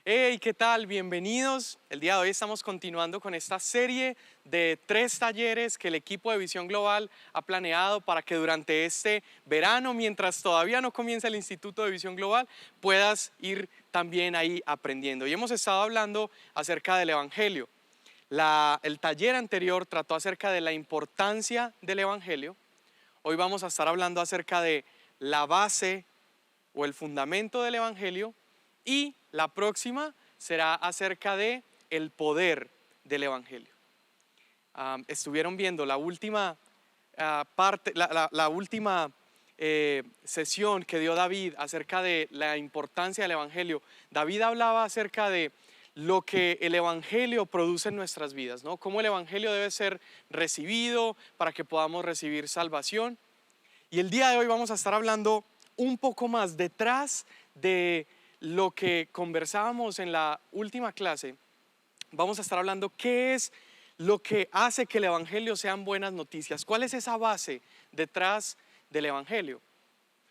Hey, ¿qué tal? Bienvenidos. El día de hoy estamos continuando con esta serie de 3 talleres que el equipo de Visión Global ha planeado para que durante este verano, mientras todavía no comienza el Instituto de Visión Global, puedas ir también ahí aprendiendo. Y hemos estado hablando acerca del Evangelio. El taller anterior trató acerca de la importancia del Evangelio. Hoy vamos a estar hablando acerca de la base o el fundamento del Evangelio, y la próxima será acerca de el poder del Evangelio. Estuvieron viendo la última parte, la última sesión que dio David acerca de la importancia del Evangelio. David hablaba acerca de lo que el Evangelio produce en nuestras vidas, ¿no? Cómo el Evangelio debe ser recibido para que podamos recibir salvación. Y el día de hoy vamos a estar hablando un poco más detrás de lo que conversábamos en la última clase. Vamos a estar hablando qué es lo que hace que el Evangelio sean buenas noticias. ¿Cuál es esa base detrás del Evangelio?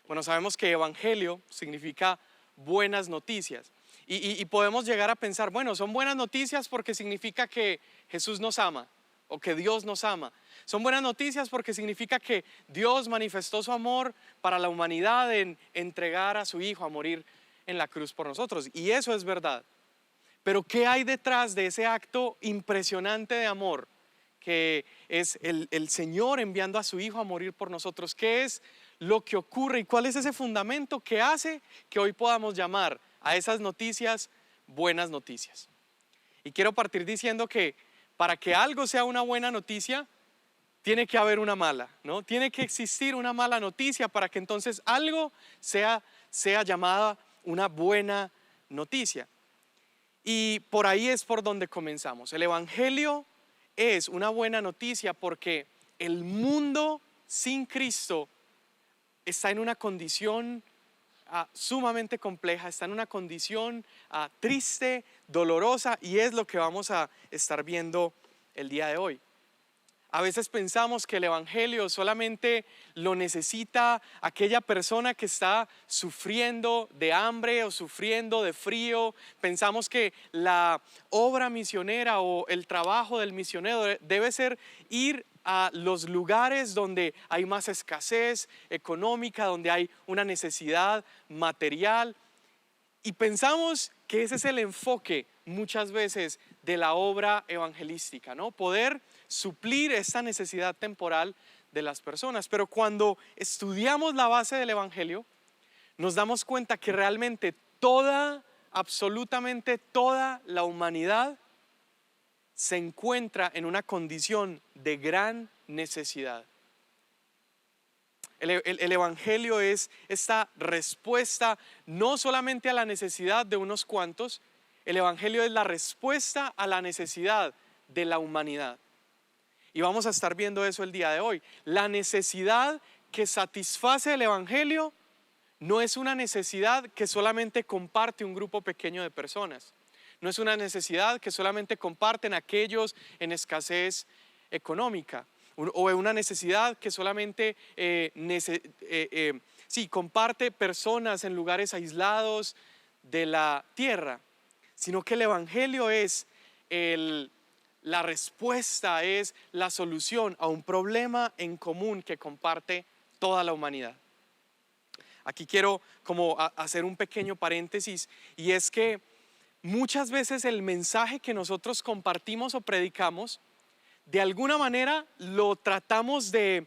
Bueno, sabemos que Evangelio significa buenas noticias. Y podemos llegar a pensar, bueno, son buenas noticias porque significa que Jesús nos ama o que Dios nos ama. Son buenas noticias porque significa que Dios manifestó su amor para la humanidad en entregar a su Hijo a morir en la cruz por nosotros. Y eso es verdad. Pero ¿qué hay detrás de ese acto impresionante de amor que es el Señor enviando a su Hijo a morir por nosotros? ¿Qué es lo que ocurre y cuál es ese fundamento que hace que hoy podamos llamar a esas noticias buenas noticias? Y quiero partir diciendo que para que algo sea una buena noticia, tiene que haber una mala, ¿no? Tiene que existir una mala noticia para que entonces algo sea llamada una buena noticia. Y por ahí es por donde comenzamos. El Evangelio es una buena noticia porque el mundo sin Cristo está en una condición sumamente compleja, está en una condición triste, dolorosa, y es lo que vamos a estar viendo el día de hoy. A veces pensamos que el Evangelio solamente lo necesita aquella persona que está sufriendo de hambre o sufriendo de frío. Pensamos que la obra misionera o el trabajo del misionero debe ser ir a los lugares donde hay más escasez económica, donde hay una necesidad material. Y pensamos que ese es el enfoque muchas veces de la obra evangelística, ¿no? Poder suplir esa necesidad temporal de las personas. Pero cuando estudiamos la base del Evangelio, nos damos cuenta que realmente absolutamente toda la humanidad se encuentra en una condición de gran necesidad. El Evangelio es esta respuesta no solamente a la necesidad de unos cuantos. El Evangelio es la respuesta a la necesidad de la humanidad. Y vamos a estar viendo eso el día de hoy. La necesidad que satisface el Evangelio no es una necesidad que solamente comparte un grupo pequeño de personas. No es una necesidad que solamente comparten aquellos en escasez económica. O una necesidad que solamente comparte personas en lugares aislados de la tierra, sino que el Evangelio es la respuesta, es la solución a un problema en común que comparte toda la humanidad. Aquí quiero hacer un pequeño paréntesis, y es que muchas veces el mensaje que nosotros compartimos o predicamos, de alguna manera lo tratamos de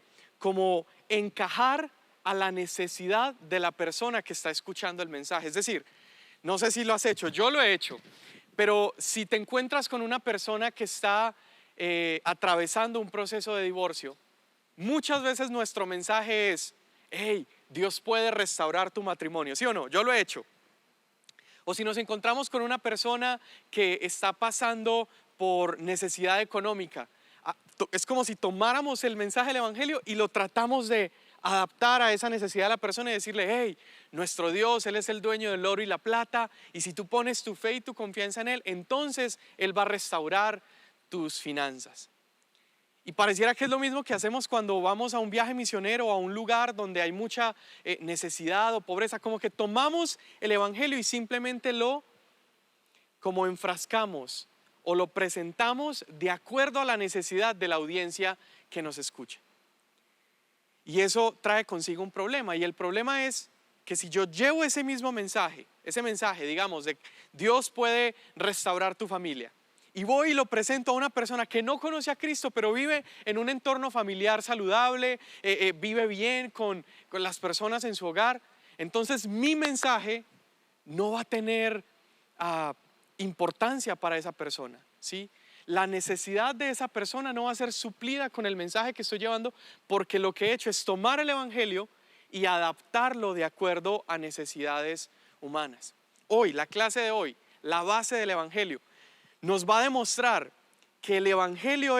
encajar a la necesidad de la persona que está escuchando el mensaje. Es decir, no sé si lo has hecho, yo lo he hecho, pero si te encuentras con una persona que está atravesando un proceso de divorcio, muchas veces nuestro mensaje es: hey, Dios puede restaurar tu matrimonio, ¿sí o no? Yo lo he hecho. O si nos encontramos con una persona que está pasando por necesidad económica, es como si tomáramos el mensaje del Evangelio y lo tratamos de adaptar a esa necesidad de la persona y decirle: hey, nuestro Dios, Él es el dueño del oro y la plata, y si tú pones tu fe y tu confianza en Él, entonces Él va a restaurar tus finanzas. Y pareciera que es lo mismo que hacemos cuando vamos a un viaje misionero o a un lugar donde hay mucha necesidad o pobreza, como que tomamos el Evangelio y simplemente lo como enfrascamos o lo presentamos de acuerdo a la necesidad de la audiencia que nos escucha. Y eso trae consigo un problema, y el problema es que si yo llevo ese mismo mensaje, digamos, de Dios puede restaurar tu familia, y voy y lo presento a una persona que no conoce a Cristo, pero vive en un entorno familiar saludable, vive bien con las personas en su hogar, entonces mi mensaje no va a tener importancia para esa persona, ¿sí? La necesidad de esa persona no va a ser suplida con el mensaje que estoy llevando, porque lo que he hecho es tomar el evangelio y adaptarlo de acuerdo a necesidades humanas. Hoy, la clase de hoy, la base del evangelio, nos va a demostrar que el evangelio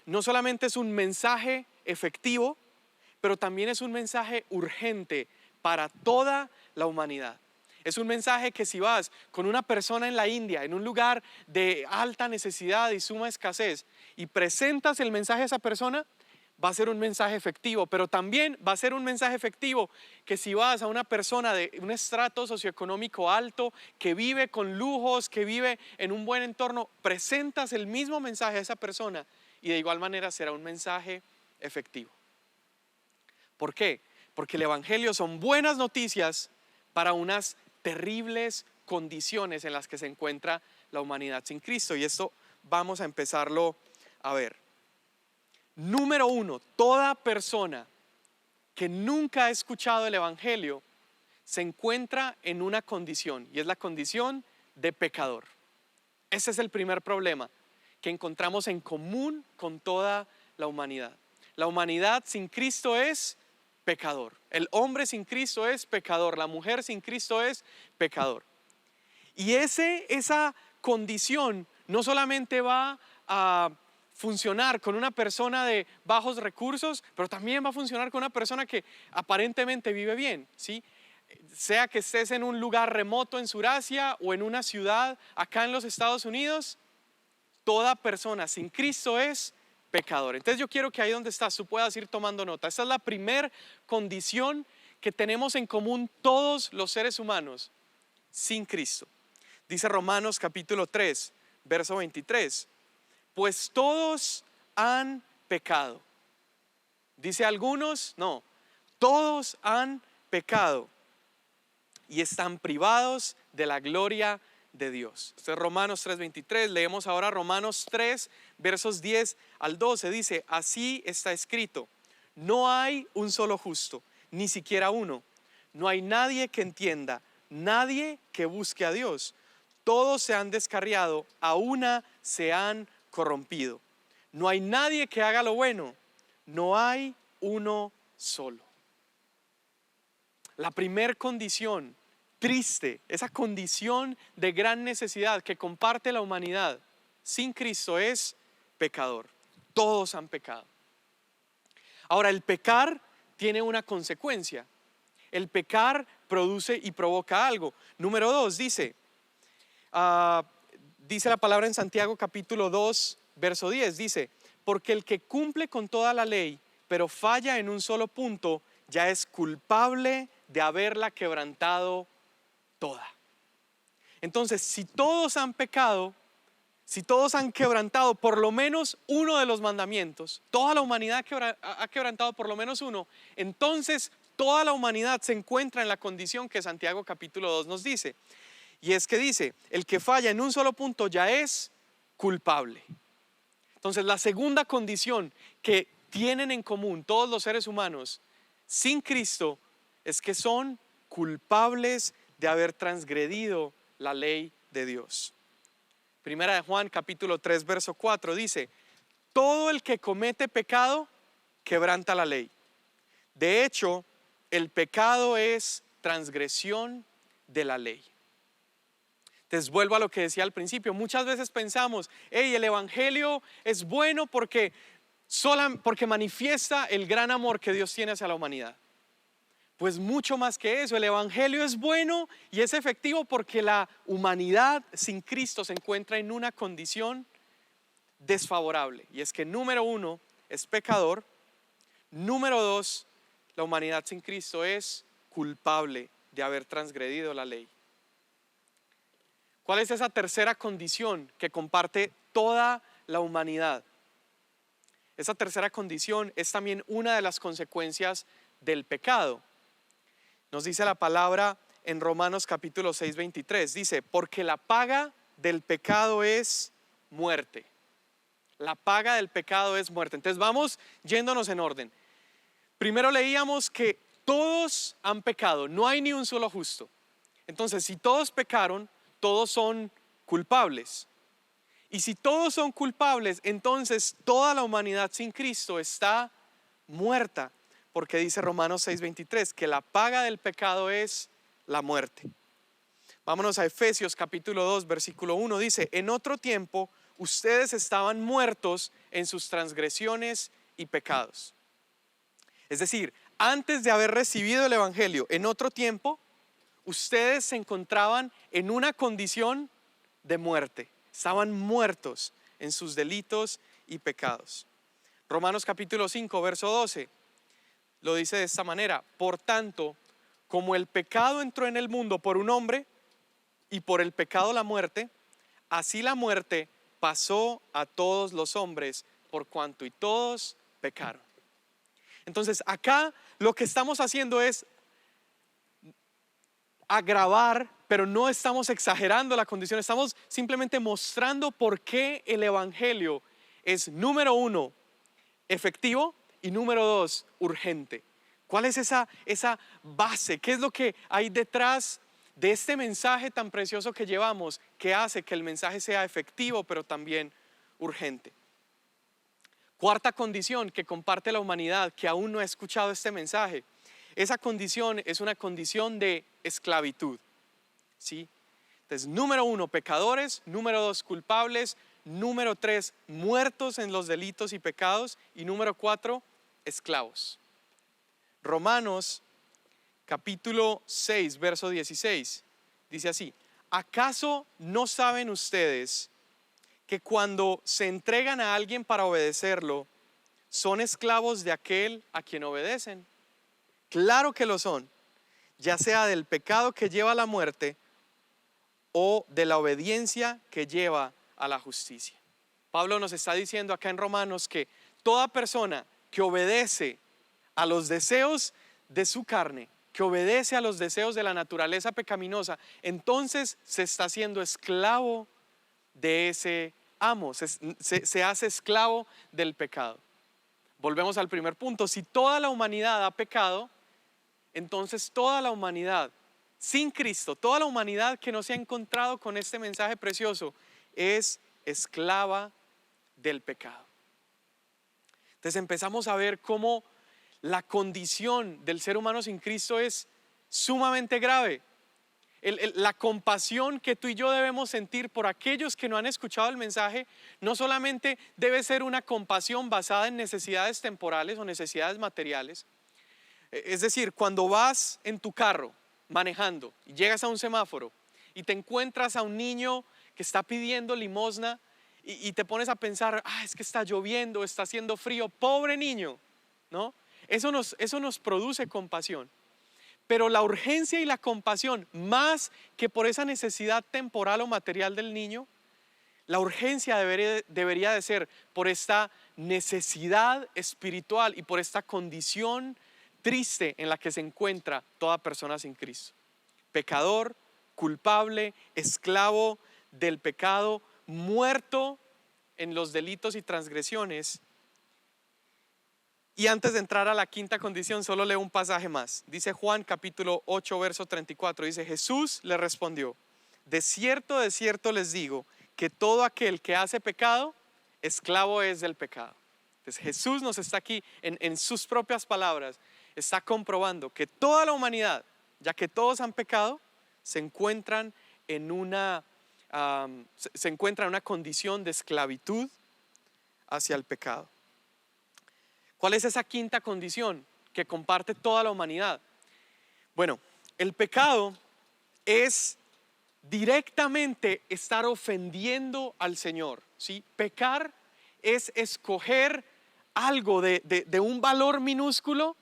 no solamente es un mensaje efectivo, pero también es un mensaje urgente para toda la humanidad. Es un mensaje que si vas con una persona en la India, en un lugar de alta necesidad y suma escasez, y presentas el mensaje a esa persona, va a ser un mensaje efectivo, pero también va a ser un mensaje efectivo que si vas a una persona de un estrato socioeconómico alto, que vive con lujos, que vive en un buen entorno, presentas el mismo mensaje a esa persona y de igual manera será un mensaje efectivo. ¿Por qué? Porque el evangelio son buenas noticias para unas terribles condiciones en las que se encuentra la humanidad sin Cristo, y esto vamos a empezarlo a ver. Número uno, toda persona que nunca ha escuchado el evangelio se encuentra en una condición, y es la condición de pecador. Ese es el primer problema que encontramos en común con toda la humanidad. La humanidad sin Cristo es pecador. El hombre sin Cristo es pecador. La mujer sin Cristo es pecador. Y esa condición no solamente va a funcionar con una persona de bajos recursos, pero también va a funcionar con una persona que aparentemente vive bien, ¿sí? Sea que estés en un lugar remoto en Surasia o en una ciudad acá en los Estados Unidos, toda persona sin Cristo es pecador. Entonces yo quiero que ahí donde estás tú puedas ir tomando nota. Esta es la primera condición que tenemos en común todos los seres humanos sin Cristo. Dice Romanos capítulo 3, verso 23. Pues todos han pecado. Dice algunos, no, todos han pecado y están privados de la gloria de Dios. Esto es Romanos 3:23. Leemos ahora Romanos 3, versos 10 al 12. Dice, así está escrito, no hay un solo justo, ni siquiera uno. No hay nadie que entienda, nadie que busque a Dios. Todos se han descarriado, a una se han corrompido. No hay nadie que haga lo bueno, no hay uno solo. La primer condición triste, esa condición de gran necesidad que comparte la humanidad sin Cristo es pecador. Todos han pecado. Ahora, el pecar tiene una consecuencia. El pecar produce y provoca algo. Número 2 dice la palabra en Santiago capítulo 2, verso 10, dice, porque el que cumple con toda la ley, pero falla en un solo punto, ya es culpable de haberla quebrantado toda. Entonces, si todos han pecado, si todos han quebrantado por lo menos uno de los mandamientos, toda la humanidad ha quebrantado por lo menos uno, entonces toda la humanidad se encuentra en la condición que Santiago capítulo 2 nos dice. Y es que dice, el que falla en un solo punto ya es culpable. Entonces la segunda condición que tienen en común todos los seres humanos sin Cristo es que son culpables de haber transgredido la ley de Dios. Primera de Juan capítulo 3 verso 4 dice, todo el que comete pecado quebranta la ley. De hecho, el pecado es transgresión de la ley. Entonces vuelvo a lo que decía al principio, muchas veces pensamos, el evangelio es bueno porque manifiesta el gran amor que Dios tiene hacia la humanidad. Pues mucho más que eso, el evangelio es bueno y es efectivo porque la humanidad sin Cristo se encuentra en una condición desfavorable. Y es que número 1 es pecador, número 2, la humanidad sin Cristo es culpable de haber transgredido la ley. ¿Cuál es esa tercera condición que comparte toda la humanidad? Esa tercera condición es también una de las consecuencias del pecado. Nos dice la palabra en Romanos capítulo 6, 23. Dice, porque la paga del pecado es muerte. La paga del pecado es muerte. Entonces vamos yéndonos en orden. Primero leíamos que todos han pecado, no hay ni un solo justo. Entonces, si todos pecaron, todos son culpables. Y si todos son culpables, entonces toda la humanidad sin Cristo está muerta. Porque dice Romanos 6:23 que la paga del pecado es la muerte. Vámonos a Efesios capítulo 2 versículo 1. Dice, en otro tiempo ustedes estaban muertos en sus transgresiones y pecados. Es decir, antes de haber recibido el evangelio, en otro tiempo, ustedes se encontraban en una condición de muerte. Estaban muertos en sus delitos y pecados. Romanos capítulo 5 verso 12 lo dice de esta manera: por tanto, como el pecado entró en el mundo por un hombre y por el pecado la muerte, así la muerte pasó a todos los hombres por cuanto y todos pecaron. Entonces acá lo que estamos haciendo es agravar, pero no estamos exagerando la condición, estamos simplemente mostrando por qué el evangelio es, número uno, efectivo, y número dos, urgente. ¿Cuál es esa base? ¿Qué es lo que hay detrás de este mensaje tan precioso que llevamos, que hace que el mensaje sea efectivo, pero también urgente? Cuarta condición que comparte la humanidad que aún no ha escuchado este mensaje. Esa condición es una condición de esclavitud, ¿sí? Entonces, número uno, pecadores. Número dos, culpables. Número tres, muertos en los delitos y pecados. Y número cuatro, esclavos. Romanos capítulo 6 verso 16 dice así: ¿acaso no saben ustedes que cuando se entregan a alguien para obedecerlo, son esclavos de aquel a quien obedecen? Claro que lo son, ya sea del pecado que lleva a la muerte o de la obediencia que lleva a la justicia. Pablo nos está diciendo acá en Romanos que toda persona que obedece a los deseos de su carne, que obedece a los deseos de la naturaleza pecaminosa, entonces se está haciendo esclavo de ese amo, se hace esclavo del pecado. Volvemos al primer punto: si toda la humanidad ha pecado, entonces toda la humanidad sin Cristo, toda la humanidad que no se ha encontrado con este mensaje precioso, es esclava del pecado. Entonces empezamos a ver cómo la condición del ser humano sin Cristo es sumamente grave. La compasión que tú y yo debemos sentir por aquellos que no han escuchado el mensaje no solamente debe ser una compasión basada en necesidades temporales o necesidades materiales. Es decir, cuando vas en tu carro manejando y llegas a un semáforo y te encuentras a un niño que está pidiendo limosna y te pones a pensar, es que está lloviendo, está haciendo frío, pobre niño, ¿no? Eso nos produce compasión. Pero la urgencia y la compasión, más que por esa necesidad temporal o material del niño, la urgencia debería de ser por esta necesidad espiritual y por esta condición triste en la que se encuentra toda persona sin Cristo. Pecador, culpable, esclavo del pecado, muerto en los delitos y transgresiones. Y antes de entrar a la quinta condición, solo leo un pasaje más. Dice Juan capítulo 8 verso 34, dice: Jesús le respondió: de cierto les digo que todo aquel que hace pecado, esclavo es del pecado. Entonces Jesús nos está aquí en sus propias palabras, está comprobando que toda la humanidad, ya que todos han pecado, se encuentran en una condición de esclavitud hacia el pecado. ¿Cuál es esa quinta condición que comparte toda la humanidad? Bueno, el pecado es directamente estar ofendiendo al Señor, ¿sí? Pecar es escoger algo de un valor minúsculo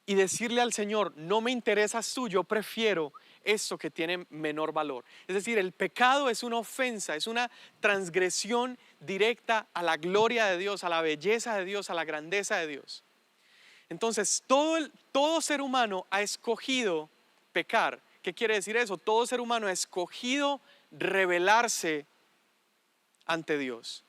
y decirle al Señor: no me interesas tú, yo prefiero esto que tiene menor valor. Es decir, el pecado es una ofensa, es una transgresión directa a la gloria de Dios, a la belleza de Dios, a la grandeza de Dios. Entonces, todo ser humano ha escogido pecar. ¿Qué quiere decir eso? Todo ser humano ha escogido rebelarse ante Dios.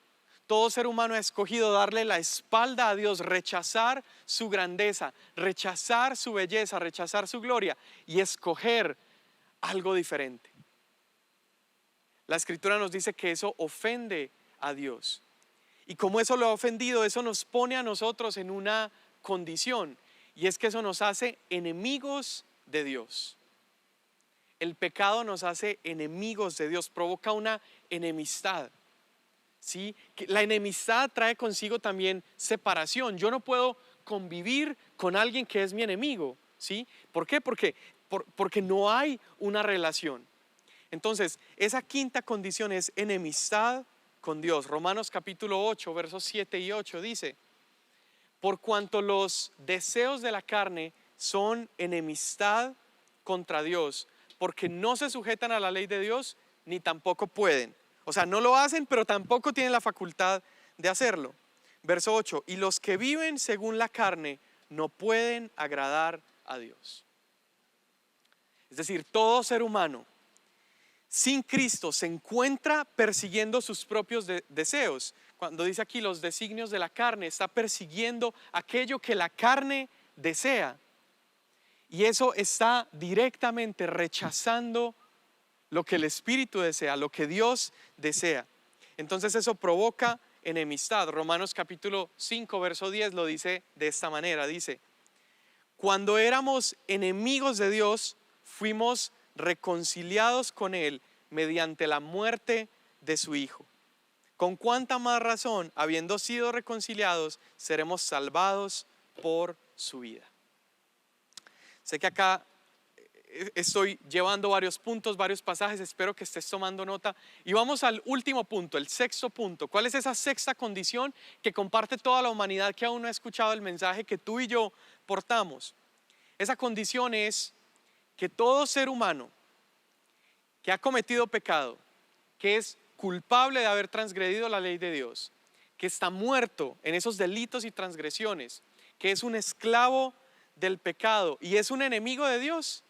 Todo ser humano ha escogido darle la espalda a Dios, rechazar su grandeza, rechazar su belleza, rechazar su gloria y escoger algo diferente. La Escritura nos dice que eso ofende a Dios. Y como eso lo ha ofendido, eso nos pone a nosotros en una condición, y es que eso nos hace enemigos de Dios. El pecado nos hace enemigos de Dios, provoca una enemistad. ¿Sí? La enemistad trae consigo también separación. Yo no puedo convivir con alguien que es mi enemigo. ¿Sí? ¿Por qué? Porque no hay una relación. Entonces, esa quinta condición es enemistad con Dios. Romanos capítulo 8, versos 7 y 8 dice: por cuanto los deseos de la carne son enemistad contra Dios, porque no se sujetan a la ley de Dios, ni tampoco pueden. O sea, no lo hacen, pero tampoco tienen la facultad de hacerlo. Verso 8, y los que viven según la carne no pueden agradar a Dios. Es decir, todo ser humano sin Cristo se encuentra persiguiendo sus propios deseos. Cuando dice aquí los designios de la carne, está persiguiendo aquello que la carne desea. Y eso está directamente rechazando lo que el Espíritu desea, lo que Dios desea. Entonces eso provoca enemistad. Romanos capítulo 5, verso 10 lo dice de esta manera. Dice: cuando éramos enemigos de Dios, fuimos reconciliados con Él mediante la muerte de su Hijo. Con cuánta más razón, habiendo sido reconciliados, seremos salvados por su vida. Sé que acá estoy llevando varios puntos, varios pasajes, espero que estés tomando nota. Y vamos al último punto, el sexto punto. ¿Cuál es esa sexta condición que comparte toda la humanidad que aún no ha escuchado el mensaje que tú y yo portamos? Esa condición es que todo ser humano que ha cometido pecado, que es culpable de haber transgredido la ley de Dios, que está muerto en esos delitos y transgresiones, que es un esclavo del pecado y es un enemigo de Dios,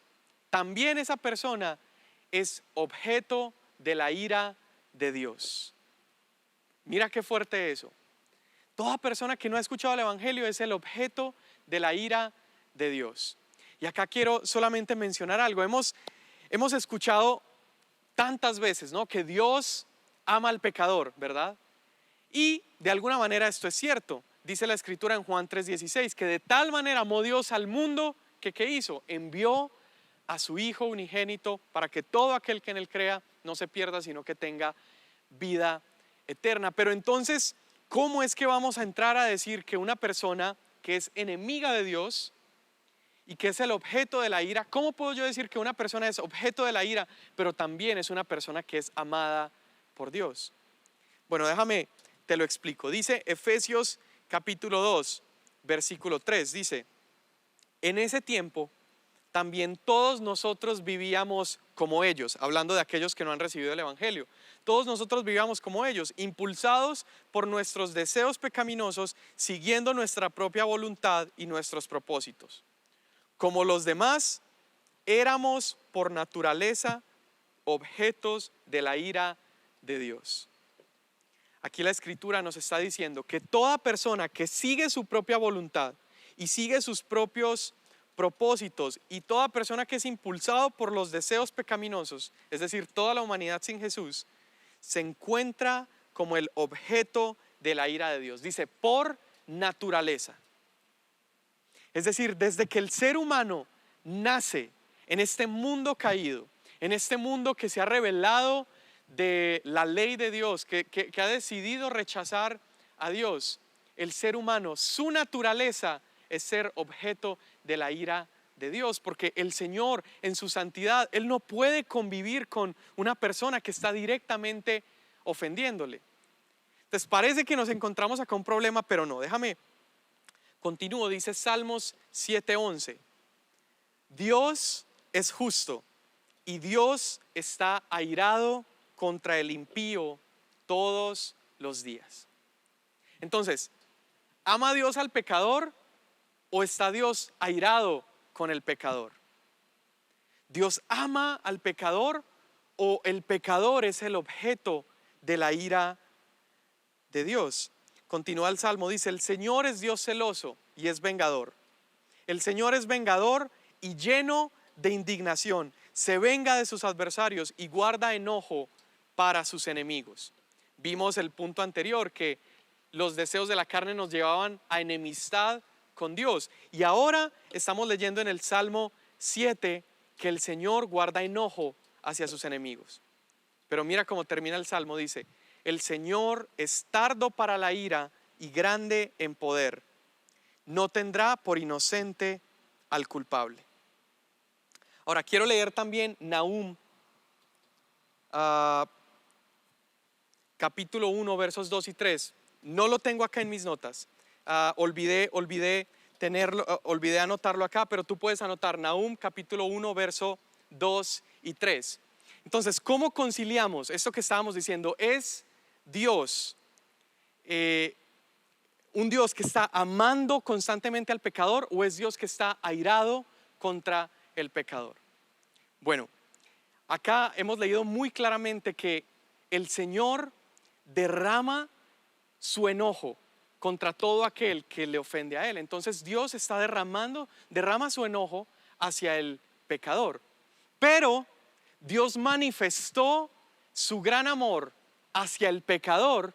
también esa persona es objeto de la ira de Dios. Mira qué fuerte eso. Toda persona que no ha escuchado el Evangelio es el objeto de la ira de Dios. Y acá quiero solamente mencionar algo. Hemos escuchado tantas veces, ¿no?, que Dios ama al pecador, ¿verdad? Y de alguna manera esto es cierto. Dice la Escritura en Juan 3:16 que de tal manera amó Dios al mundo que ¿qué hizo? Envió a su Hijo unigénito para que todo aquel que en Él crea no se pierda, sino que tenga vida eterna. Pero entonces, ¿cómo es que vamos a entrar a decir que una persona que es enemiga de Dios y que es el objeto de la ira, cómo puedo yo decir que una persona es objeto de la ira, pero también es una persona que es amada por Dios? Bueno, déjame, te lo explico. Dice Efesios capítulo 2, versículo 3, dice: en ese tiempo también todos nosotros vivíamos como ellos, hablando de aquellos que no han recibido el Evangelio. Todos nosotros vivíamos como ellos, impulsados por nuestros deseos pecaminosos, siguiendo nuestra propia voluntad y nuestros propósitos. Como los demás, éramos por naturaleza objetos de la ira de Dios. Aquí la Escritura nos está diciendo que toda persona que sigue su propia voluntad y sigue sus propios propósitos, y toda persona que es impulsado por los deseos pecaminosos, es decir, toda la humanidad sin Jesús, se encuentra como el objeto de la ira de Dios. Dice, por naturaleza. Es decir, desde que el ser humano nace en este mundo caído, en este mundo que se ha rebelado de la ley de Dios, que ha decidido rechazar a Dios, el ser humano, su naturaleza es ser objeto de la ira de Dios, porque el Señor en su santidad, Él no puede convivir con una persona que está directamente ofendiéndole. Entonces parece que nos encontramos acá un problema, pero no, déjame, continúo. Dice Salmos 7:11: Dios es justo y Dios está airado contra el impío todos los días. Entonces, ¿ama Dios al pecador o está Dios airado con el pecador? ¿Dios ama al pecador o el pecador es el objeto de la ira de Dios? Continúa el Salmo, dice: el Señor es Dios celoso y es vengador. El Señor es vengador y lleno de indignación. Se venga de sus adversarios y guarda enojo para sus enemigos. Vimos el punto anterior, que los deseos de la carne nos llevaban a enemistad con Dios. Y ahora estamos leyendo en el Salmo 7 que el Señor guarda enojo hacia sus enemigos. Pero mira cómo termina el Salmo, dice: el Señor es tardo para la ira y grande en poder. No tendrá por inocente al culpable. Ahora quiero leer también Nahum, capítulo 1, versos 2 y 3. No lo tengo acá en mis notas. Olvidé anotarlo acá, pero tú puedes anotar Nahum, capítulo 1, verso 2 y 3. Entonces, ¿cómo conciliamos esto que estábamos diciendo? ¿Es Dios un Dios que está amando constantemente al pecador o es Dios que está airado contra el pecador? Bueno, acá hemos leído muy claramente que el Señor derrama su enojo contra todo aquel que le ofende a Él. Entonces Dios está derrama su enojo hacia el pecador. Pero Dios manifestó su gran amor hacia el pecador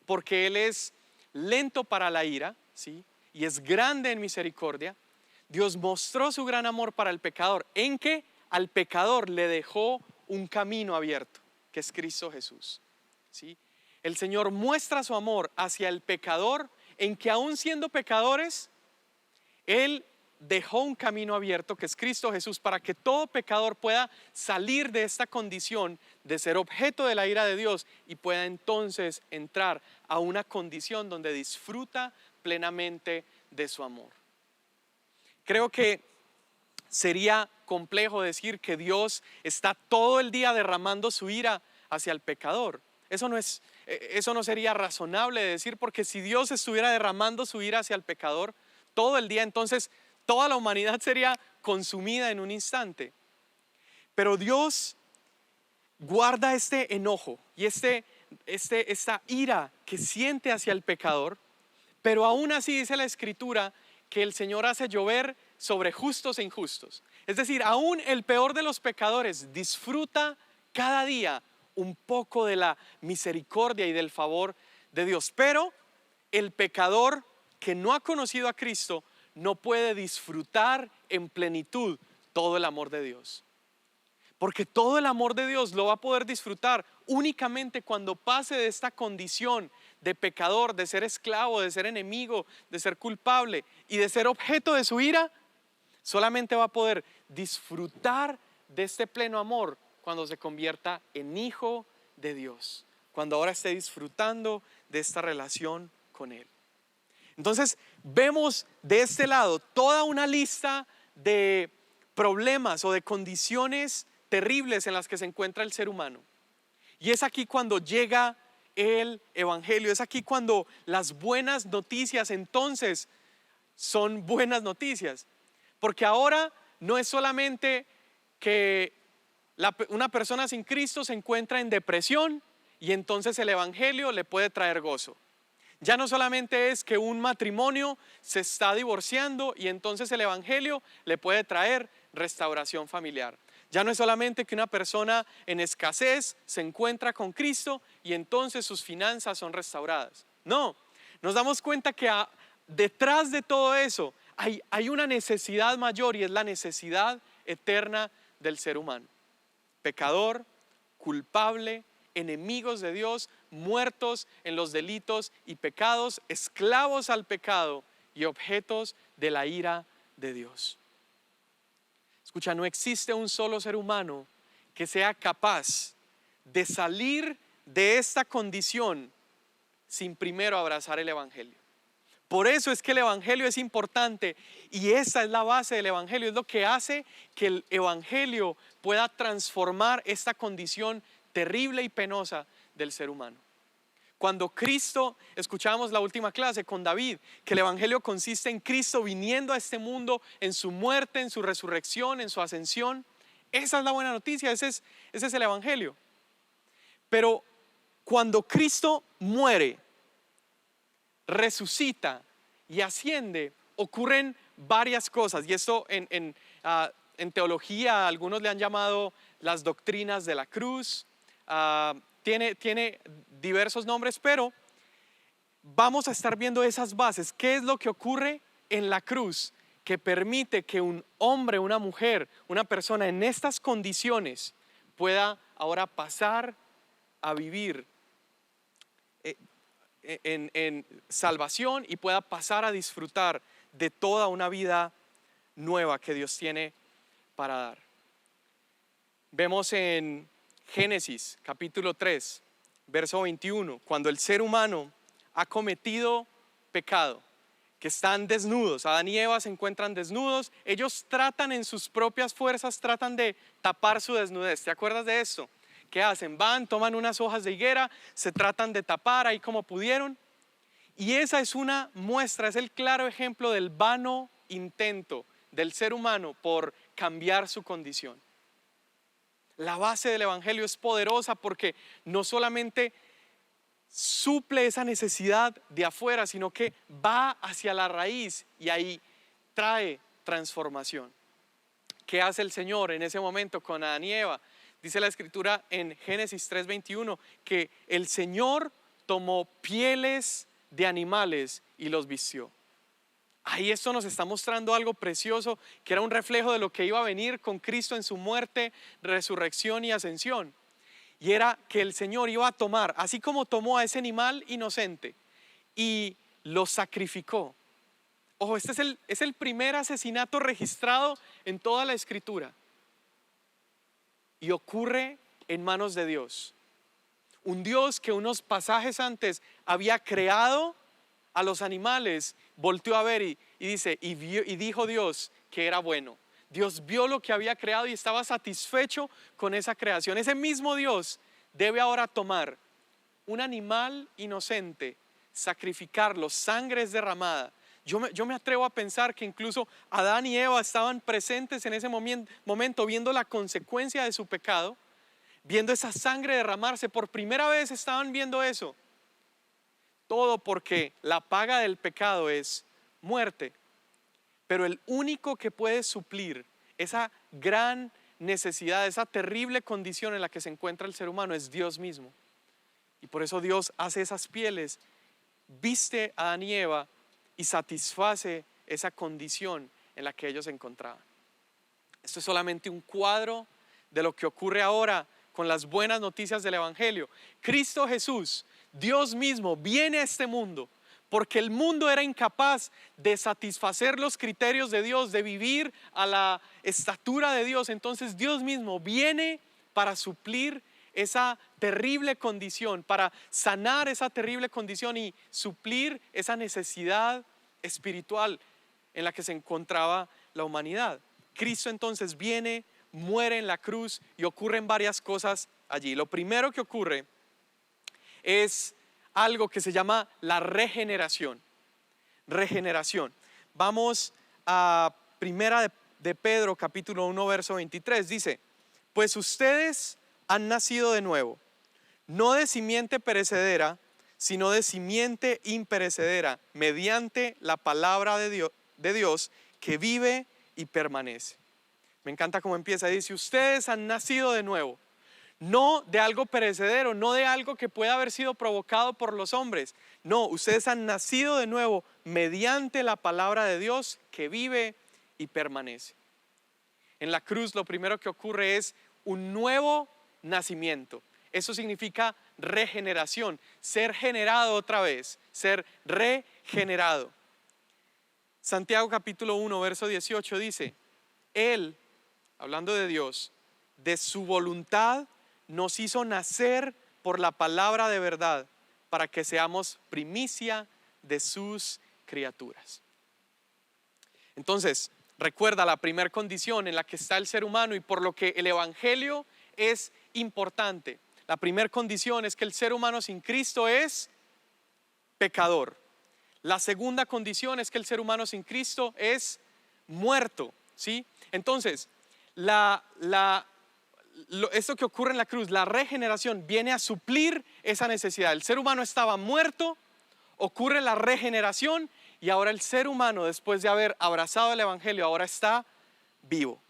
porque Él es lento para la ira, ¿sí? Y es grande en misericordia. Dios mostró su gran amor para el pecador en que al pecador le dejó un camino abierto, que es Cristo Jesús, ¿sí? El Señor muestra su amor hacia el pecador en que aún siendo pecadores, Él dejó un camino abierto, que es Cristo Jesús, para que todo pecador pueda salir de esta condición de ser objeto de la ira de Dios y pueda entonces entrar a una condición donde disfruta plenamente de su amor. Creo que sería complejo decir que Dios está todo el día derramando su ira hacia el pecador. Eso no sería razonable de decir, porque si Dios estuviera derramando su ira hacia el pecador todo el día, entonces toda la humanidad sería consumida en un instante. Pero Dios guarda este enojo y esta ira que siente hacia el pecador, pero aún así dice la Escritura que el Señor hace llover sobre justos e injustos. Es decir, aún el peor de los pecadores disfruta cada día un poco de la misericordia y del favor de Dios. Pero el pecador que no ha conocido a Cristo no puede disfrutar en plenitud todo el amor de Dios. Porque todo el amor de Dios lo va a poder disfrutar únicamente cuando pase de esta condición de pecador, de ser esclavo, de ser enemigo, de ser culpable y de ser objeto de su ira. Solamente va a poder disfrutar de este pleno amor cuando se convierta en hijo de Dios, cuando ahora esté disfrutando de esta relación con Él. Entonces vemos de este lado toda una lista de problemas o de condiciones terribles en las que se encuentra el ser humano. Y es aquí cuando llega el Evangelio, es aquí cuando las buenas noticias entonces son buenas noticias. Porque ahora no es solamente que una persona sin Cristo se encuentra en depresión y entonces el Evangelio le puede traer gozo. Ya no solamente es que un matrimonio se está divorciando y entonces el Evangelio le puede traer restauración familiar. Ya no es solamente que una persona en escasez se encuentra con Cristo y entonces sus finanzas son restauradas. No, nos damos cuenta que detrás de todo eso hay una necesidad mayor, y es la necesidad eterna del ser humano. Pecador, culpable, enemigos de Dios, muertos en los delitos y pecados, esclavos al pecado y objetos de la ira de Dios. Escucha, no existe un solo ser humano que sea capaz de salir de esta condición sin primero abrazar el Evangelio. Por eso es que el evangelio es importante y esa es la base del evangelio, es lo que hace que el evangelio pueda transformar esta condición terrible y penosa del ser humano. Cuando Cristo, escuchábamos la última clase con David, que el evangelio consiste en Cristo viniendo a este mundo, en su muerte, en su resurrección, en su ascensión. Esa es la buena noticia, ese es el evangelio. Pero cuando Cristo muere, resucita y asciende, ocurren varias cosas. Y esto en teología algunos le han llamado las doctrinas de la cruz. Tiene diversos nombres, pero vamos a estar viendo esas bases. ¿Qué es lo que ocurre en la cruz que permite que un hombre, una mujer, una persona en estas condiciones pueda ahora pasar a vivir en salvación y pueda pasar a disfrutar de toda una vida nueva que Dios tiene para dar? Vemos en Génesis capítulo 3, verso 21, cuando el ser humano ha cometido pecado, que están desnudos, Adán y Eva se encuentran desnudos, ellos tratan en sus propias fuerzas, tratan de tapar su desnudez. ¿Te acuerdas de esto? ¿Qué hacen? Van, toman unas hojas de higuera, se tratan de tapar ahí como pudieron. Y esa es una muestra, es el claro ejemplo del vano intento del ser humano por cambiar su condición. La base del evangelio es poderosa porque no solamente suple esa necesidad de afuera, sino que va hacia la raíz y ahí trae transformación. ¿Qué hace el Señor en ese momento con Adán y Eva? Dice la escritura en Génesis 3:21 que el Señor tomó pieles de animales y los vistió. Ahí esto nos está mostrando algo precioso que era un reflejo de lo que iba a venir con Cristo en su muerte, resurrección y ascensión. Y era que el Señor iba a tomar, así como tomó a ese animal inocente y lo sacrificó. Ojo, este es el primer asesinato registrado en toda la escritura. Y ocurre en manos de Dios. Un Dios que unos pasajes antes había creado a los animales, volteó a ver y dice, y dijo Dios que era bueno. Dios vio lo que había creado y estaba satisfecho con esa creación. Ese mismo Dios debe ahora tomar un animal inocente, sacrificarlo, sangre es derramada. Yo me atrevo a pensar que incluso Adán y Eva estaban presentes en ese momento viendo la consecuencia de su pecado, viendo esa sangre derramarse. Por primera vez estaban viendo eso. Todo porque la paga del pecado es muerte. Pero el único que puede suplir esa gran necesidad, esa terrible condición en la que se encuentra el ser humano es Dios mismo. Y por eso Dios hace esas pieles, viste a Adán y Eva y satisface esa condición en la que ellos se encontraban. Esto es solamente un cuadro de lo que ocurre ahora con las buenas noticias del evangelio. Cristo Jesús, Dios mismo, viene a este mundo porque el mundo era incapaz de satisfacer los criterios de Dios, de vivir a la estatura de Dios. Entonces Dios mismo viene para suplir esa terrible condición, para sanar esa terrible condición y suplir esa necesidad espiritual en la que se encontraba la humanidad. Cristo entonces viene, muere en la cruz y ocurren varias cosas allí. Lo primero que ocurre es algo que se llama la regeneración. Regeneración. Vamos a primera de Pedro capítulo 1 verso 23. Dice, pues ustedes han nacido de nuevo, no de simiente perecedera, sino de simiente imperecedera, mediante la palabra de Dios que vive y permanece. Me encanta cómo empieza. Dice, ustedes han nacido de nuevo. No de algo perecedero, no de algo que pueda haber sido provocado por los hombres. No, ustedes han nacido de nuevo mediante la palabra de Dios que vive y permanece. En la cruz lo primero que ocurre es un nuevo nacimiento. Eso significa regeneración, ser generado otra vez, ser regenerado. Santiago capítulo 1 verso 18 dice, Él, hablando de Dios, de su voluntad nos hizo nacer por la palabra de verdad para que seamos primicia de sus criaturas. Entonces, recuerda la primera condición en la que está el ser humano y por lo que el evangelio es importante. La primera condición es que el ser humano sin Cristo es pecador. La segunda condición es que el ser humano sin Cristo es muerto, ¿sí? Entonces, esto que ocurre en la cruz, la regeneración, viene a suplir esa necesidad. El ser humano estaba muerto, ocurre la regeneración y ahora el ser humano, después de haber abrazado el evangelio, ahora está vivo.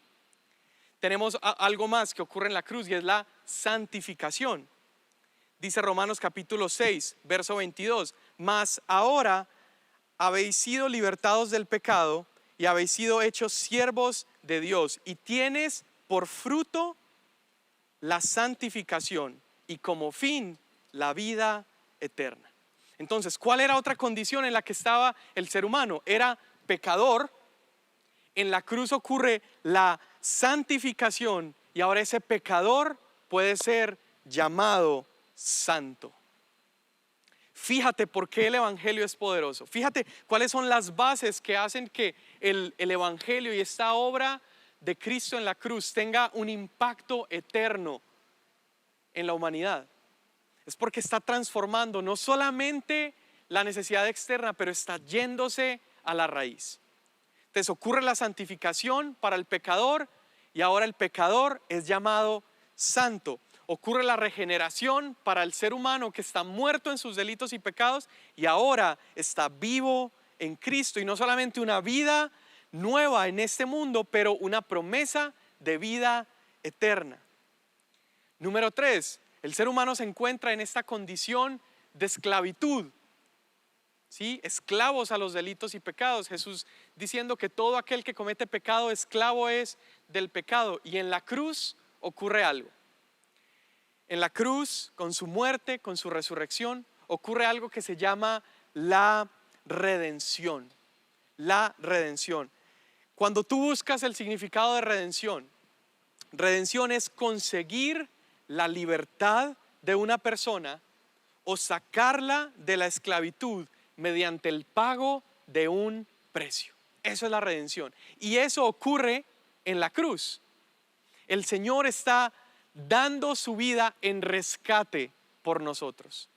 Tenemos algo más que ocurre en la cruz y es la santificación. Dice Romanos capítulo 6, verso 22, mas ahora habéis sido libertados del pecado y habéis sido hechos siervos de Dios y tienes por fruto la santificación y como fin la vida eterna. Entonces, ¿cuál era otra condición en la que estaba el ser humano? Era pecador. En la cruz ocurre la santificación y ahora ese pecador puede ser llamado santo. Fíjate por qué el evangelio es poderoso. Fíjate cuáles son las bases que hacen que el evangelio y esta obra de Cristo en la cruz tenga un impacto eterno en la humanidad. Es porque está transformando no solamente la necesidad externa, pero está yéndose a la raíz. Entonces ocurre la santificación para el pecador y ahora el pecador es llamado santo. Ocurre la regeneración para el ser humano que está muerto en sus delitos y pecados y ahora está vivo en Cristo. Y no solamente una vida nueva en este mundo, pero una promesa de vida eterna. Número 3, el ser humano se encuentra en esta condición de esclavitud. ¿Sí? Esclavos a los delitos y pecados. Jesús diciendo que todo aquel que comete pecado, esclavo es del pecado. Y en la cruz ocurre algo. En la cruz, con su muerte, con su resurrección, ocurre algo que se llama la redención. La redención. Cuando tú buscas el significado de redención, redención es conseguir la libertad de una persona o sacarla de la esclavitud mediante el pago de un precio. Eso es la redención. Y eso ocurre en la cruz. El Señor está dando su vida en rescate por nosotros.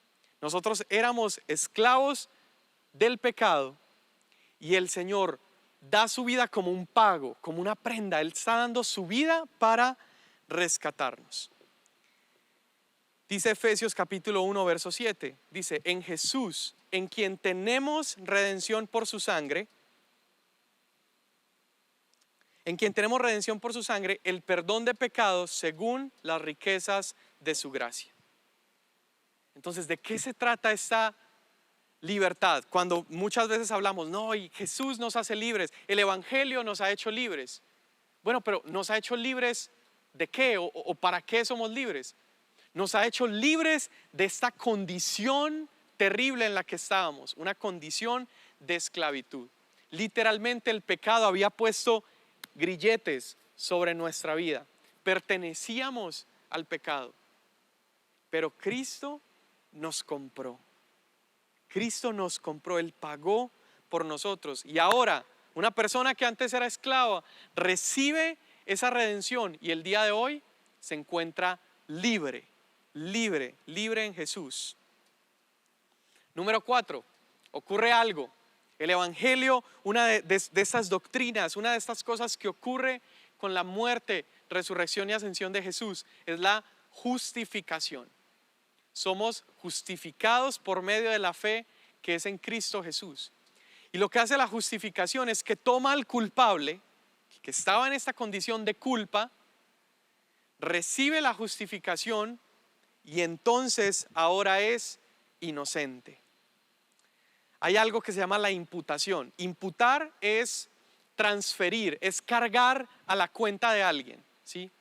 Nosotros éramos esclavos del pecado y el Señor da su vida como un pago, como una prenda. Él está dando su vida para rescatarnos. Dice Efesios capítulo 1 verso 7, dice, en Jesús, en quien tenemos redención por su sangre, el perdón de pecados según las riquezas de su gracia. Entonces, ¿de qué se trata esta libertad? Cuando muchas veces hablamos, no, y Jesús nos hace libres, el evangelio nos ha hecho libres. Bueno, pero ¿nos ha hecho libres de qué o para qué somos libres? Nos ha hecho libres de esta condición terrible en la que estábamos, una condición de esclavitud. Literalmente el pecado había puesto grilletes sobre nuestra vida. Pertenecíamos al pecado, pero Cristo nos compró. Cristo nos compró, Él pagó por nosotros. Y ahora, una persona que antes era esclava recibe esa redención y el día de hoy se encuentra libre en Jesús. Número 4, ocurre algo. El evangelio, una de estas doctrinas, una de estas cosas que ocurre con la muerte, resurrección y ascensión de Jesús es la justificación. Somos justificados por medio de la fe que es en Cristo Jesús. Y lo que hace la justificación es que toma al culpable, que estaba en esta condición de culpa, recibe la justificación y entonces ahora es inocente. Hay algo que se llama la imputación. Imputar es transferir, es cargar a la cuenta de alguien, ¿sí?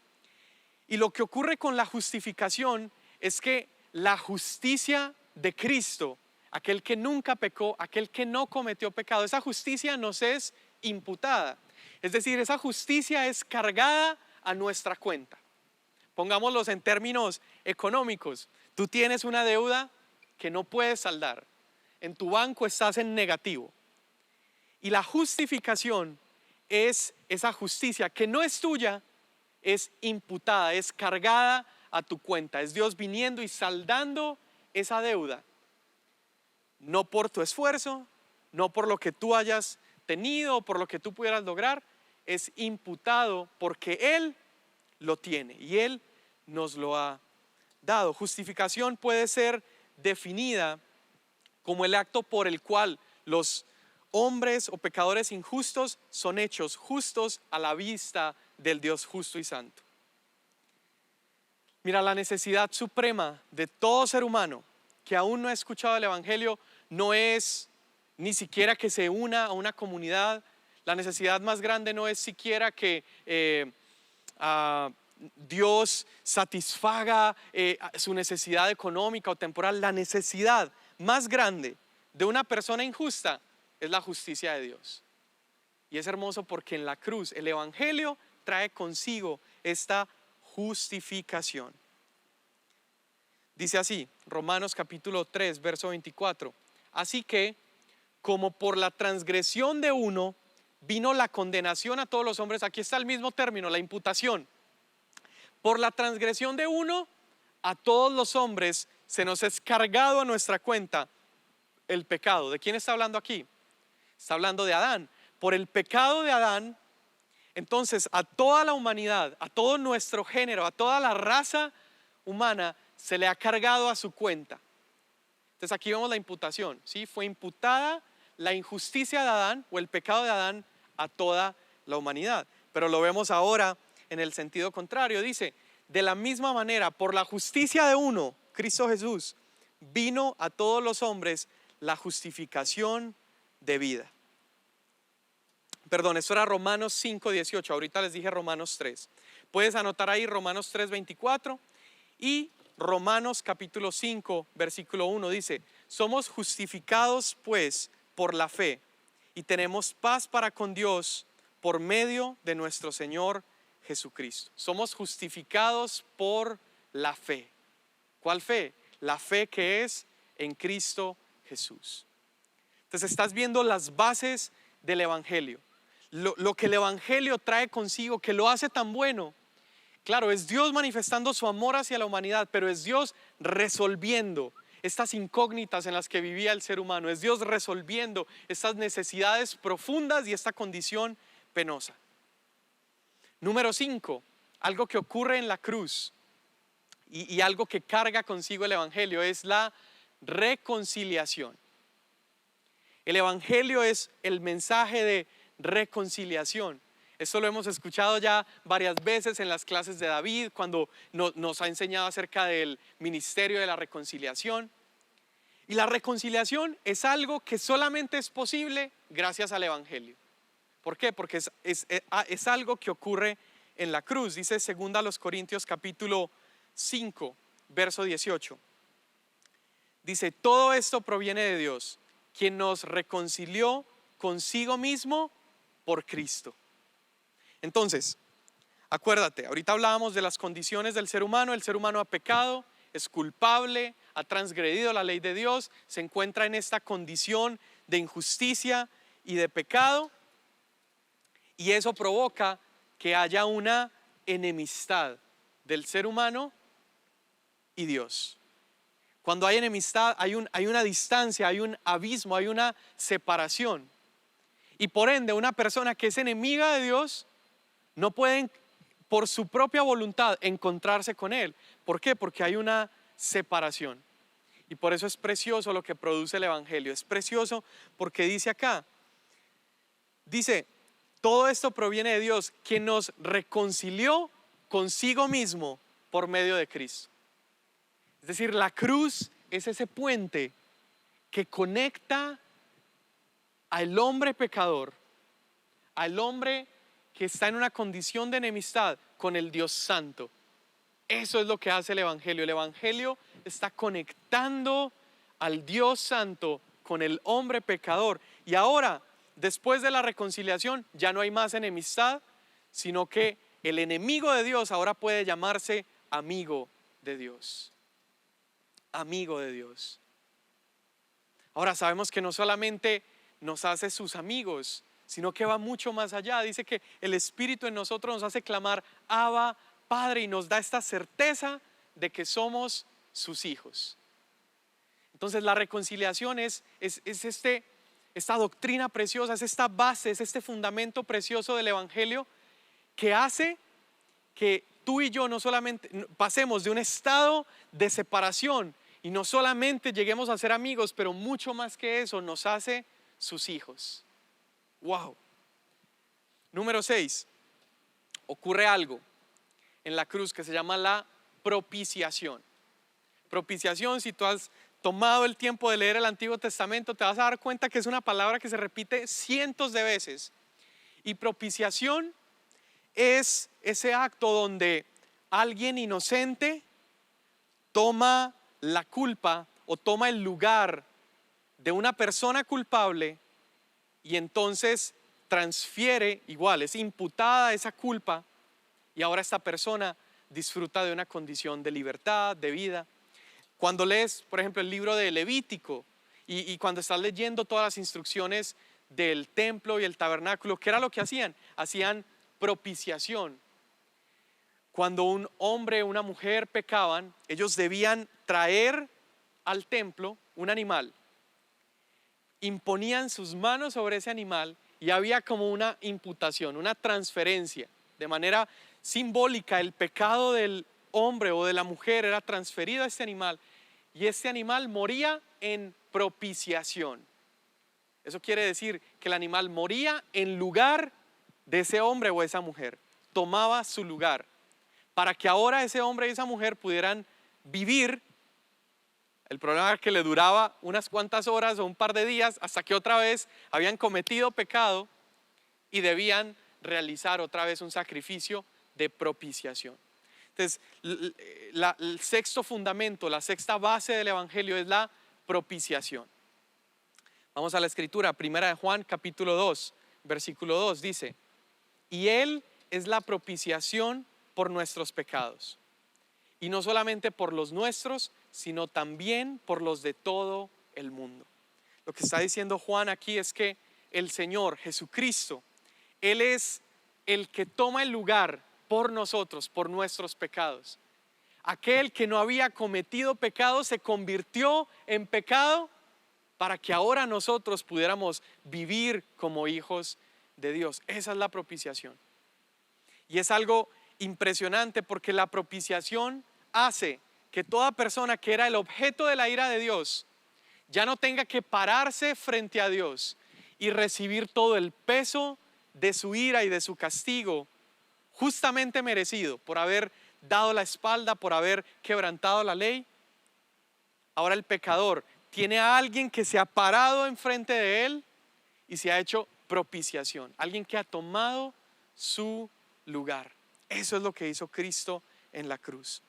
Y lo que ocurre con la justificación es que la justicia de Cristo, aquel que nunca pecó, aquel que no cometió pecado, esa justicia nos es imputada. Es decir, esa justicia es cargada a nuestra cuenta. Pongámoslos en términos económicos. Tú tienes una deuda que no puedes saldar. En tu banco estás en negativo. Y la justificación es esa justicia que no es tuya, es imputada, es cargada a tu cuenta. Es Dios viniendo y saldando esa deuda. No por tu esfuerzo, no por lo que tú hayas tenido o por lo que tú pudieras lograr, es imputado porque Él lo tiene y Él nos lo ha dado. Justificación puede ser definida como el acto por el cual los hombres o pecadores injustos son hechos justos a la vista del Dios justo y santo. Mira, la necesidad suprema de todo ser humano que aún no ha escuchado el Evangelio no es ni siquiera que se una a una comunidad. La necesidad más grande no es siquiera que Dios satisfaga su necesidad económica o temporal. La necesidad más grande de una persona injusta es la justicia de Dios. Y es hermoso porque en la cruz el Evangelio trae consigo esta justificación. Dice así, Romanos capítulo 3, verso 24. Así que, como por la transgresión de uno vino la condenación a todos los hombres, aquí está el mismo término, la imputación. Por la transgresión de uno, a todos los hombres se nos es cargado a nuestra cuenta el pecado. ¿De quién está hablando aquí? Está hablando de Adán. Por el pecado de Adán, entonces a toda la humanidad, a todo nuestro género, a toda la raza humana, se le ha cargado a su cuenta. Entonces aquí vemos la imputación, ¿sí? Fue imputada la injusticia de Adán o el pecado de Adán a toda la humanidad. Pero lo vemos ahora en el sentido contrario. Dice, de la misma manera, por la justicia de uno, Cristo Jesús, vino a todos los hombres la justificación de vida. Perdón, esto era Romanos 5, 18. Ahorita les dije Romanos 3. Puedes anotar ahí Romanos 3, 24 y Romanos capítulo 5, versículo 1 dice, somos justificados pues por la fe y tenemos paz para con Dios por medio de nuestro Señor Jesucristo. Somos justificados por la fe. ¿Cuál fe? La fe que es en Cristo Jesús. Entonces estás viendo las bases del Evangelio. Lo que el Evangelio trae consigo, que lo hace tan bueno. Claro, es Dios manifestando su amor hacia la humanidad, pero es Dios resolviendo estas incógnitas en las que vivía el ser humano. Es Dios resolviendo estas necesidades profundas y esta condición penosa. Número 5, algo que ocurre en la cruz y algo que carga consigo el Evangelio es la reconciliación. El Evangelio es el mensaje de reconciliación. Esto lo hemos escuchado ya varias veces en las clases de David, cuando nos ha enseñado acerca del ministerio de la reconciliación. Y la reconciliación es algo que solamente es posible gracias al Evangelio. ¿Por qué? Porque es algo que ocurre en la cruz. Dice 2 Corintios capítulo 5, verso 18. Dice, todo esto proviene de Dios, quien nos reconcilió consigo mismo por Cristo. Entonces, acuérdate, ahorita hablábamos de las condiciones del ser humano. El ser humano ha pecado, es culpable, ha transgredido la ley de Dios, se encuentra en esta condición de injusticia y de pecado, y eso provoca que haya una enemistad del ser humano y Dios. Cuando hay enemistad, hay una distancia, hay un abismo, hay una separación. Y por ende, una persona que es enemiga de Dios no puede por su propia voluntad encontrarse con Él. ¿Por qué? Porque hay una separación. Y por eso es precioso lo que produce el Evangelio. Es precioso porque dice acá, dice, todo esto proviene de Dios, quien nos reconcilió consigo mismo por medio de Cristo. Es decir, la cruz es ese puente que conecta al hombre pecador, al hombre que está en una condición de enemistad con el Dios Santo. Eso es lo que hace el Evangelio. El Evangelio está conectando al Dios Santo con el hombre pecador. Y ahora, después de la reconciliación, ya no hay más enemistad, sino que el enemigo de Dios ahora puede llamarse amigo de Dios. Amigo de Dios. Ahora sabemos que no solamente nos hace sus amigos, sino que va mucho más allá. Dice que el Espíritu en nosotros nos hace clamar, Abba, Padre, y nos da esta certeza de que somos sus hijos. Entonces la reconciliación es esta doctrina preciosa, es esta base, es este fundamento precioso del Evangelio que hace que tú y yo no solamente pasemos de un estado de separación y no solamente lleguemos a ser amigos, pero mucho más que eso, nos hace sus hijos. Wow. Número 6, ocurre algo en la cruz que se llama la propiciación. Propiciación, si tú has tomado el tiempo de leer el Antiguo Testamento, te vas a dar cuenta que es una palabra que se repite cientos de veces. Y propiciación es ese acto donde alguien inocente toma la culpa o toma el lugar de una persona culpable y entonces transfiere, igual, es imputada esa culpa y ahora esta persona disfruta de una condición de libertad, de vida. Cuando lees, por ejemplo, el libro de Levítico y cuando estás leyendo todas las instrucciones del templo y el tabernáculo, ¿qué era lo que hacían? Hacían propiciación. Cuando un hombre o una mujer pecaban, ellos debían traer al templo un animal, imponían sus manos sobre ese animal y había como una imputación, una transferencia. De manera simbólica, el pecado del hombre o de la mujer era transferido a este animal y este animal moría en propiciación. Eso quiere decir que el animal moría en lugar de ese hombre o esa mujer, tomaba su lugar para que ahora ese hombre y esa mujer pudieran vivir. El problema era que le duraba unas cuantas horas o un par de días hasta que otra vez habían cometido pecado y debían realizar otra vez un sacrificio de propiciación. Entonces, el sexto fundamento, la sexta base del Evangelio es la propiciación. Vamos a la escritura, primera de Juan capítulo 2, versículo 2 dice, y Él es la propiciación por nuestros pecados. Y no solamente por los nuestros, sino también por los de todo el mundo. Lo que está diciendo Juan aquí es que el Señor Jesucristo, Él es el que toma el lugar por nosotros, por nuestros pecados. Aquel que no había cometido pecado se convirtió en pecado para que ahora nosotros pudiéramos vivir como hijos de Dios. Esa es la propiciación. Y es algo impresionante porque la propiciación hace que toda persona que era el objeto de la ira de Dios ya no tenga que pararse frente a Dios y recibir todo el peso de su ira y de su castigo justamente merecido por haber dado la espalda, por haber quebrantado la ley. Ahora el pecador tiene a alguien que se ha parado enfrente de él y se ha hecho propiciación, alguien que ha tomado su lugar. Eso es lo que hizo Cristo en la cruz.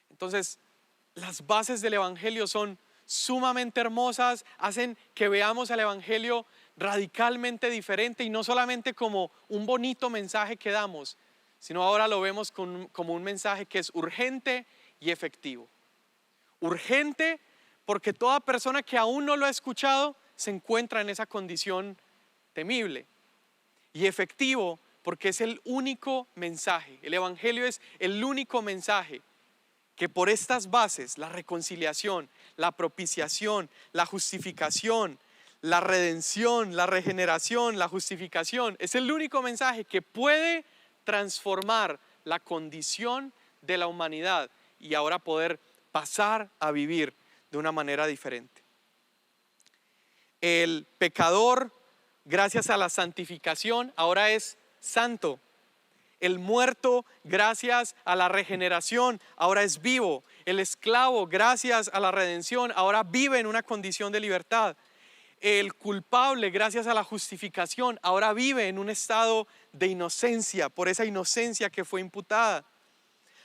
Entonces, las bases del Evangelio son sumamente hermosas, hacen que veamos al Evangelio radicalmente diferente y no solamente como un bonito mensaje que damos, sino ahora lo vemos como un mensaje que es urgente y efectivo. Urgente porque toda persona que aún no lo ha escuchado se encuentra en esa condición temible. Y efectivo porque es el único mensaje, el Evangelio es el único mensaje que por estas bases, la reconciliación, la propiciación, la justificación, la redención, la regeneración, la justificación, es el único mensaje que puede transformar la condición de la humanidad y ahora poder pasar a vivir de una manera diferente. El pecador, gracias a la santificación, ahora es santo. El muerto, gracias a la regeneración, ahora es vivo. El esclavo, gracias a la redención, ahora vive en una condición de libertad. El culpable, gracias a la justificación, ahora vive en un estado de inocencia, por esa inocencia que fue imputada.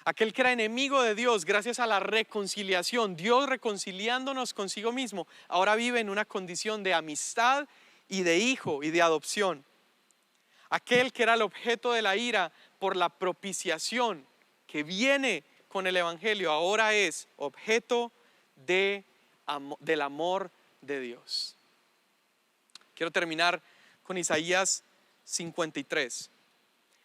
Aquel que era enemigo de Dios, gracias a la reconciliación, Dios reconciliándonos consigo mismo, ahora vive en una condición de amistad y de hijo y de adopción. Aquel que era el objeto de la ira por la propiciación que viene con el Evangelio, ahora es objeto del amor de Dios. Quiero terminar con Isaías 53.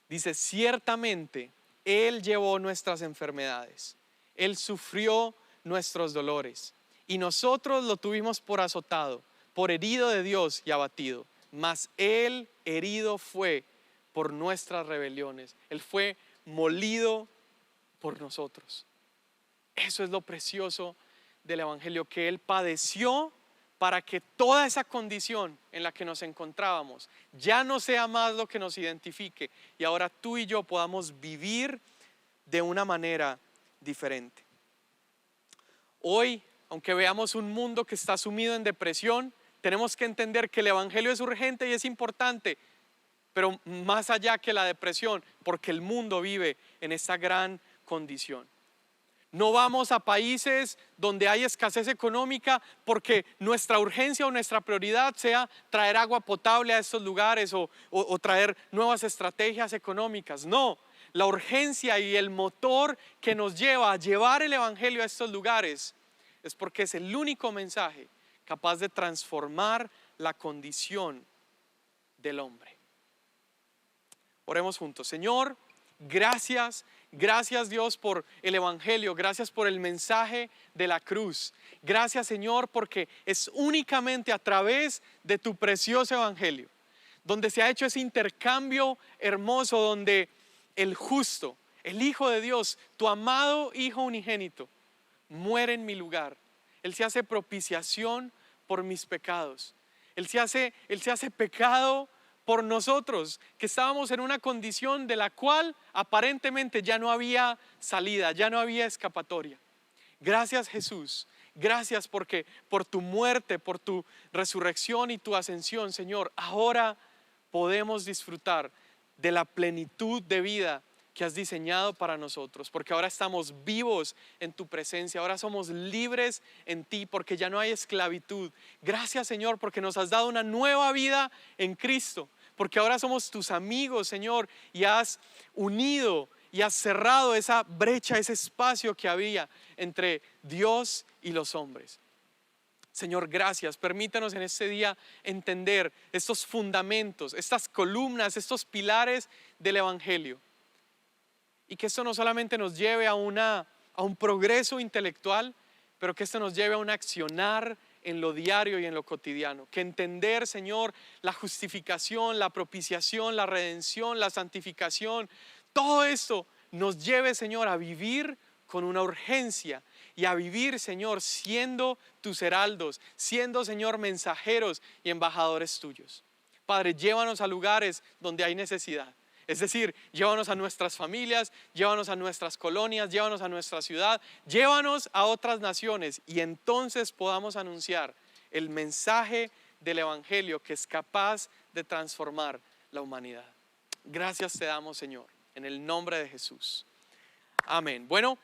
Dice, ciertamente Él llevó nuestras enfermedades, Él sufrió nuestros dolores, y nosotros lo tuvimos por azotado, por herido de Dios y abatido. Mas Él herido fue por nuestras rebeliones, Él fue molido por nosotros. Eso es lo precioso del Evangelio, que Él padeció para que toda esa condición en la que nos encontrábamos ya no sea más lo que nos identifique, y ahora tú y yo podamos vivir de una manera diferente. Hoy, aunque veamos un mundo que está sumido en depresión, tenemos que entender que el Evangelio es urgente y es importante, pero más allá que la depresión, porque el mundo vive en esta gran condición. No vamos a países donde hay escasez económica porque nuestra urgencia o nuestra prioridad sea traer agua potable a estos lugares o traer nuevas estrategias económicas. No, la urgencia y el motor que nos lleva a llevar el Evangelio a estos lugares es porque es el único mensaje capaz de transformar la condición del hombre. Oremos juntos. Señor, gracias Dios por el Evangelio, gracias por el mensaje de la cruz. Gracias Señor porque es únicamente a través de tu precioso Evangelio donde se ha hecho ese intercambio hermoso, donde el justo, el Hijo de Dios, tu amado Hijo unigénito, muere en mi lugar. Él se hace propiciación por mis pecados. Él se hace pecado por nosotros, que estábamos en una condición de la cual aparentemente ya no había salida, ya no había escapatoria. Gracias Jesús, gracias porque por tu muerte, por tu resurrección y tu ascensión, Señor, ahora podemos disfrutar de la plenitud de vida que has diseñado para nosotros, porque ahora estamos vivos en tu presencia, ahora somos libres en ti, porque ya no hay esclavitud. Gracias Señor porque nos has dado una nueva vida en Cristo, porque ahora somos tus amigos Señor, y has unido y has cerrado esa brecha, ese espacio que había entre Dios y los hombres. Señor, gracias. Permítanos en este día entender estos fundamentos, estas columnas, estos pilares del Evangelio. Y que esto no solamente nos lleve a un progreso intelectual, pero que esto nos lleve a un accionar en lo diario y en lo cotidiano. Que entender, Señor, la justificación, la propiciación, la redención, la santificación, todo esto nos lleve, Señor, a vivir con una urgencia y a vivir, Señor, siendo tus heraldos, siendo, Señor, mensajeros y embajadores tuyos. Padre, llévanos a lugares donde hay necesidad. Es decir, llévanos a nuestras familias, llévanos a nuestras colonias, llévanos a nuestra ciudad, llévanos a otras naciones, y entonces podamos anunciar el mensaje del Evangelio que es capaz de transformar la humanidad. Gracias te damos, Señor, en el nombre de Jesús. Amén. Bueno,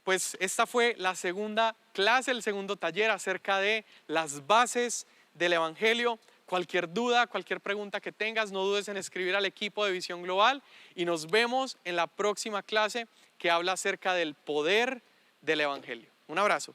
pues esta fue la segunda clase, el segundo taller acerca de las bases del Evangelio. Cualquier duda, cualquier pregunta que tengas, no dudes en escribir al equipo de Visión Global, y nos vemos en la próxima clase que habla acerca del poder del Evangelio. Un abrazo.